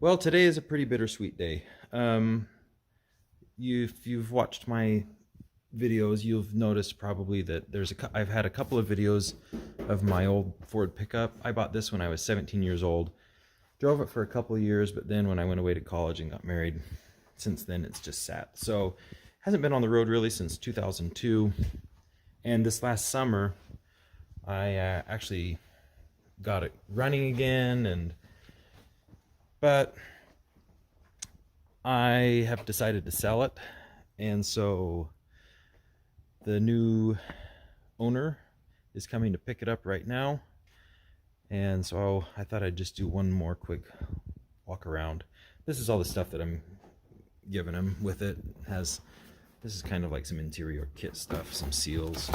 Well, today is a pretty bittersweet day. If you've watched my videos, you've noticed probably that I've had a couple of videos of my old Ford pickup. I bought this when I was 17 years old. Drove it for a couple of years, but then when I went away to college and got married, since then it's just sat. So, hasn't been on the road really since 2002. And this last summer, I actually got it running again, but I have decided to sell it, and so the new owner is coming to pick it up right now, and so I thought I'd just do one more quick walk around. This is all the stuff that I'm giving him with it. This is kind of like some interior kit stuff, some seals,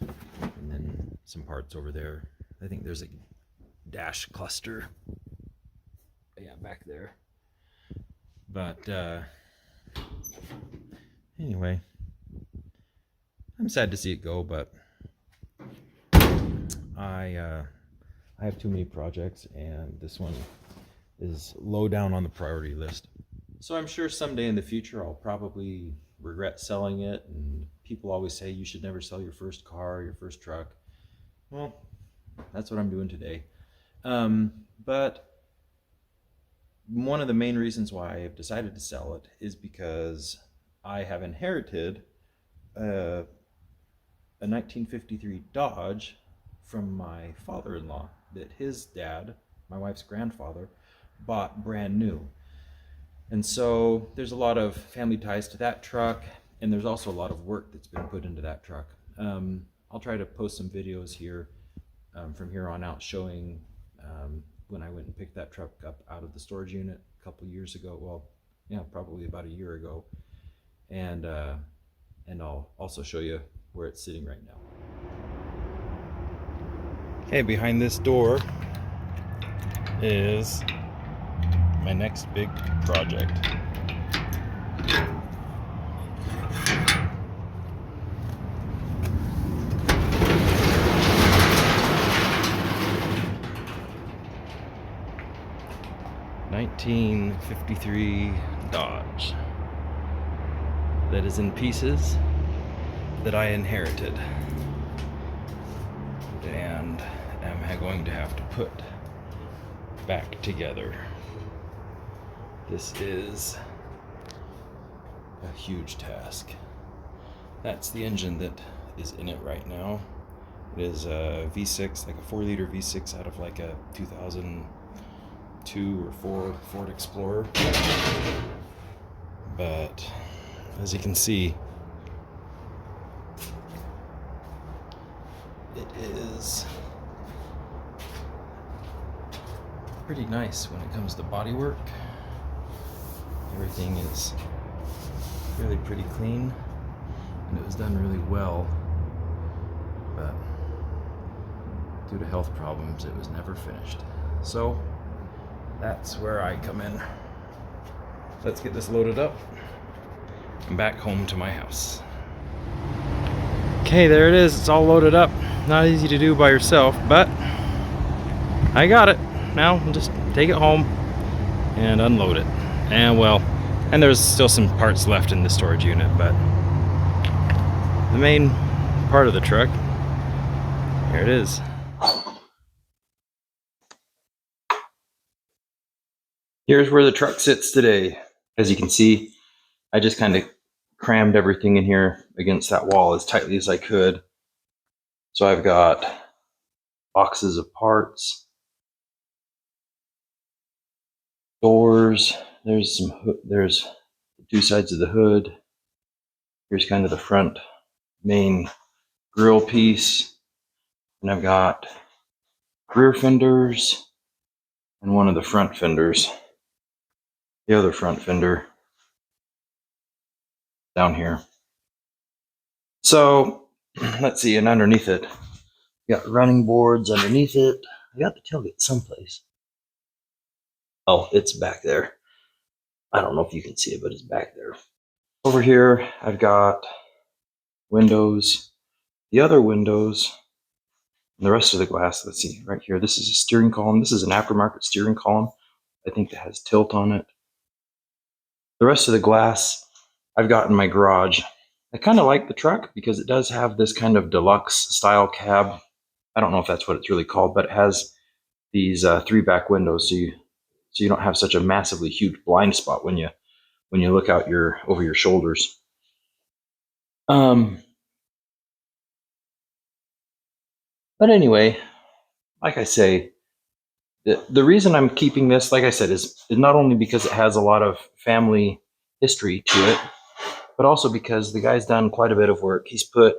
and then some parts over there. I think there's a dash cluster, yeah, back there. But anyway, I'm sad to see it go, but I have too many projects, and this one is low down on the priority list. So I'm sure someday in the future I'll probably regret selling it, and people always say you should never sell your first car, your first truck. Well, that's what I'm doing today. But one of the main reasons why I've decided to sell it is because I have inherited a 1953 Dodge from my father-in-law that his dad, my wife's grandfather, bought brand new. And so there's a lot of family ties to that truck, and there's also a lot of work that's been put into that truck. I'll try to post some videos here from here on out showing when I went and picked that truck up out of the storage unit a couple years ago. Well, yeah, probably about a year ago. And I'll also show you where it's sitting right now. Okay, behind this door is my next big project. '53 Dodge that is in pieces that I inherited and am going to have to put back together. This is a huge task. That's the engine that is in it right now. It is a V6, like a 4-liter V6 out of like a 2002 or 4 Ford Explorer. But as you can see, it is pretty nice when it comes to body work. Everything is really pretty clean, and it was done really well, but due to health problems it was never finished. So that's where I come in. Let's get this loaded up and back home to my house. Okay, there it is. It's all loaded up. Not easy to do by yourself, but I got it. Now I'll just take it home and unload it. And there's still some parts left in the storage unit, but the main part of the truck, here it is. Here's where the truck sits today. As you can see, I just kind of crammed everything in here against that wall as tightly as I could. So I've got boxes of parts, doors. There's two sides of the hood. Here's kind of the front main grill piece, and I've got rear fenders and one of the front fenders. The other front fender down here. So let's see, and underneath it, got running boards underneath it. I got the tailgate someplace. Oh, it's back there. I don't know if you can see it, but it's back there. Over here, I've got windows, the other windows, and the rest of the glass. Let's see, right here, this is a steering column. This is an aftermarket steering column. I think that has tilt on it. The rest of the glass I've got in my garage. I kind of like the truck because it does have this kind of deluxe style cab. I don't know if that's what it's really called, but it has these 3 back windows, so you don't have such a massively huge blind spot when you look out over your shoulders. But anyway, like I say, the reason I'm keeping this, like I said, is not only because it has a lot of family history to it, but also because the guy's done quite a bit of work. He's put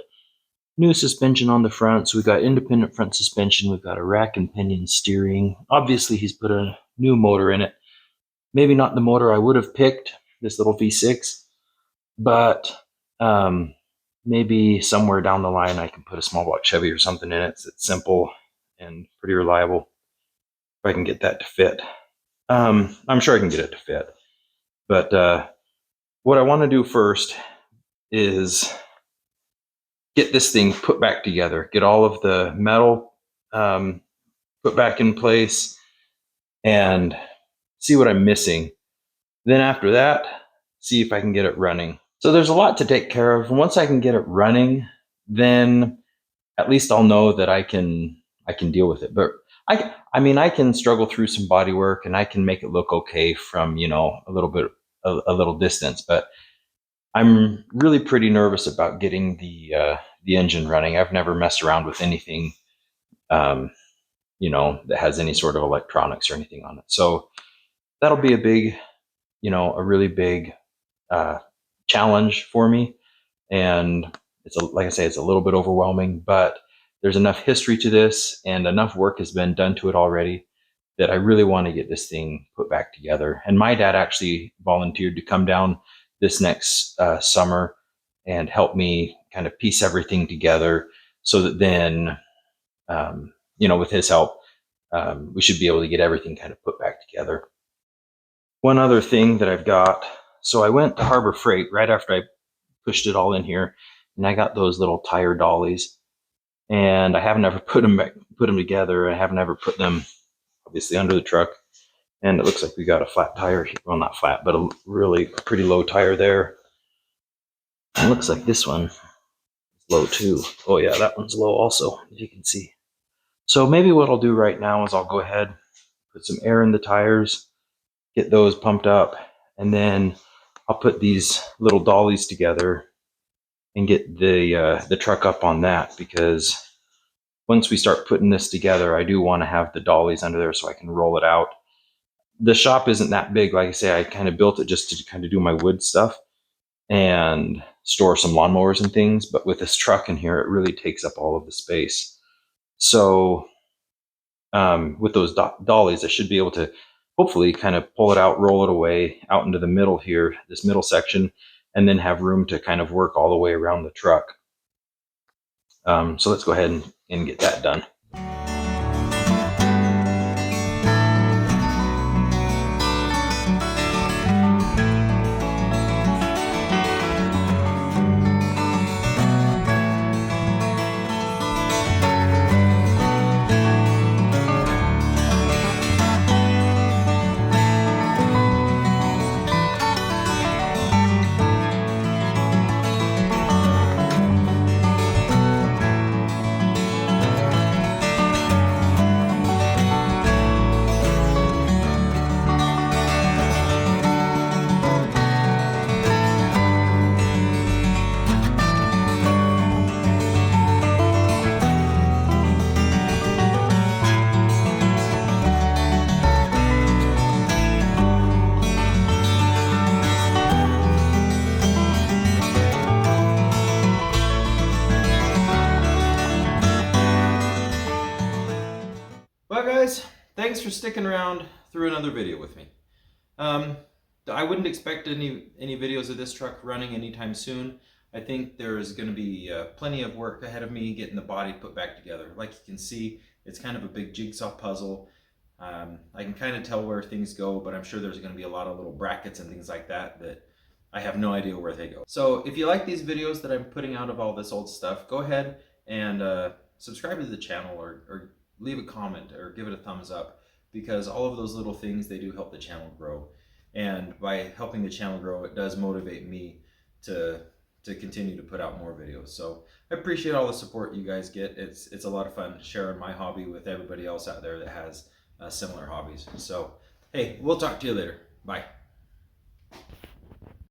new suspension on the front, so we've got independent front suspension, we've got a rack and pinion steering. Obviously, he's put a new motor in it. Maybe not the motor I would have picked, this little V6, but maybe somewhere down the line I can put a small block Chevy or something in it. It's simple and pretty reliable. If I can get that to fit. I'm sure I can get it to fit. But what I want to do first is get this thing put back together, get all of the metal put back in place, and see what I'm missing. Then after that, see if I can get it running. So there's a lot to take care of. And once I can get it running, then at least I'll know that I can deal with it. But I mean, I can struggle through some body work and I can make it look okay from, a little distance, but I'm really pretty nervous about getting the engine running. I've never messed around with anything, that has any sort of electronics or anything on it. So that'll be a really big challenge for me. And like I say, it's a little bit overwhelming, but there's enough history to this and enough work has been done to it already that I really want to get this thing put back together. And my dad actually volunteered to come down this next summer and help me kind of piece everything together so that then, with his help, we should be able to get everything kind of put back together. One other thing that I've got, so I went to Harbor Freight right after I pushed it all in here, and I got those little tire dollies, and I haven't ever put them together. I haven't ever put them obviously under the truck, and it looks like we got a flat tire. Well, not flat, but a really pretty low tire there. It looks like this one is low too. Oh yeah, that one's low also, as you can see. So maybe what I'll do right now is I'll go ahead, put some air in the tires, get those pumped up, and then I'll put these little dollies together and get the truck up on that, because once we start putting this together, I do want to have the dollies under there so I can roll it out. The shop isn't that big. Like I say, I kind of built it just to kind of do my wood stuff and store some lawnmowers and things. But with this truck in here, it really takes up all of the space. So with those dollies, I should be able to hopefully kind of pull it out, roll it away out into the middle here, this middle section, and then have room to kind of work all the way around the truck. So let's go ahead and get that done. Well, guys, thanks for sticking around through another video with me. I wouldn't expect any videos of this truck running anytime soon. I think there's going to be plenty of work ahead of me getting the body put back together. Like you can see, it's kind of a big jigsaw puzzle. I can kind of tell where things go, but I'm sure there's going to be a lot of little brackets and things like that I have no idea where they go. So if you like these videos that I'm putting out of all this old stuff, go ahead and subscribe to the channel or leave a comment or give it a thumbs up. because all of those little things, they do help the channel grow. And by helping the channel grow, it does motivate me to continue to put out more videos. So I appreciate all the support you guys get. It's a lot of fun sharing my hobby with everybody else out there that has similar hobbies. So hey, we'll talk to you later. Bye.